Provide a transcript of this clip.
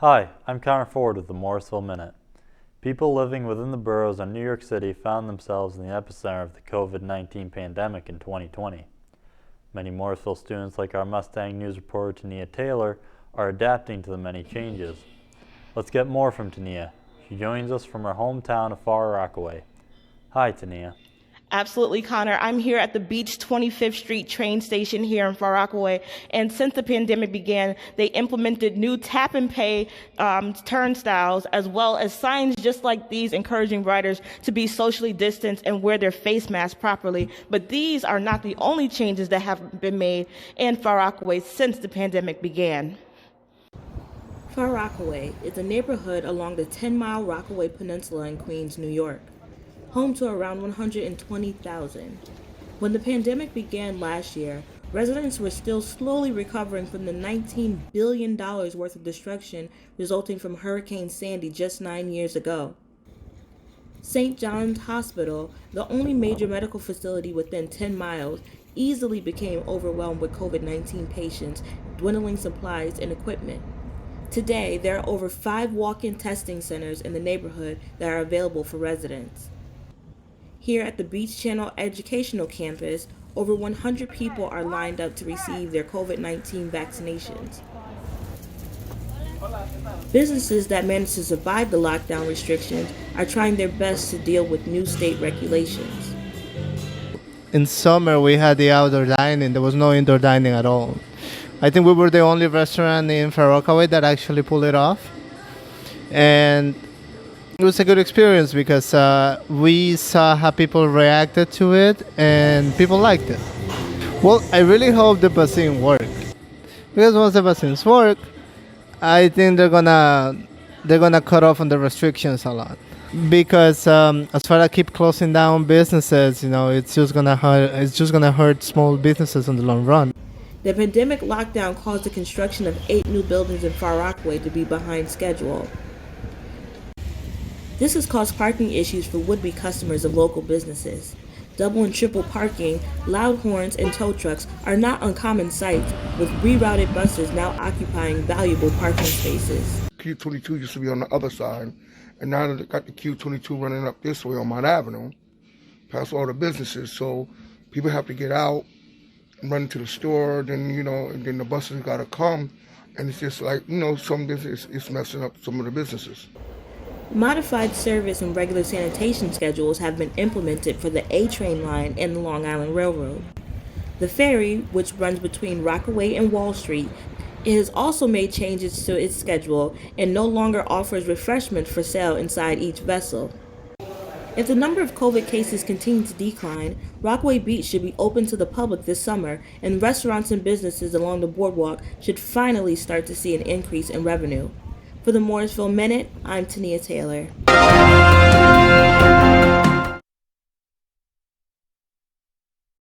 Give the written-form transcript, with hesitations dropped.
Hi, I'm Connor Ford with the Morrisville Minute. People living within the boroughs of New York City found themselves in the epicenter of the COVID-19 pandemic in 2020. Many Morrisville students, like our Mustang News reporter Tania Taylor, are adapting to the many changes. Let's get more from Tania. She joins us from her hometown of Far Rockaway. Hi, Tania. Absolutely, Connor. I'm here at the Beach 25th Street train station here in Far Rockaway, and since the pandemic began, they implemented new tap and pay turnstiles, as well as signs just like these encouraging riders to be socially distanced and wear their face masks properly. But these are not the only changes that have been made in Far Rockaway since the pandemic began. Far Rockaway is a neighborhood along the 10-mile Rockaway Peninsula in Queens, New York, home to around 120,000. When the pandemic began last year, residents were still slowly recovering from the $19 billion worth of destruction resulting from Hurricane Sandy just 9 years ago. St. John's Hospital, the only major medical facility within 10 miles, easily became overwhelmed with COVID-19 patients, dwindling supplies and equipment. Today, there are over 5 walk-in testing centers in the neighborhood that are available for residents. Here at the Beach Channel Educational Campus, over 100 people are lined up to receive their COVID-19 vaccinations. Businesses that managed to survive the lockdown restrictions are trying their best to deal with new state regulations. In summer, we had the outdoor dining. There was no indoor dining at all. I think we were the only restaurant in Far Rockaway that actually pulled it off. And it was a good experience because we saw how people reacted to it and people liked it. Well, I really hope the vaccine works, because once the vaccines work, I think they're gonna cut off on the restrictions a lot. Because as far as keep closing down businesses, it's just gonna hurt small businesses in the long run. The pandemic lockdown caused the construction of 8 new buildings in Far Rockaway to be behind schedule. This has caused parking issues for would-be customers of local businesses. Double and triple parking, loud horns, and tow trucks are not uncommon sights, with rerouted buses now occupying valuable parking spaces. Q22 used to be on the other side, and now they got the Q22 running up this way on Mount Avenue, past all the businesses. So people have to get out and run to the store, then, and then the buses got to come, and it's just like, some business is messing up some of the businesses. Modified service and regular sanitation schedules have been implemented for the A train line and the Long Island Railroad. The ferry, which runs between Rockaway and Wall Street, has also made changes to its schedule and no longer offers refreshments for sale inside each vessel. If the number of COVID cases continue to decline, Rockaway Beach should be open to the public this summer, and restaurants and businesses along the boardwalk should finally start to see an increase in revenue. For the Morrisville Minute, I'm Tania Taylor.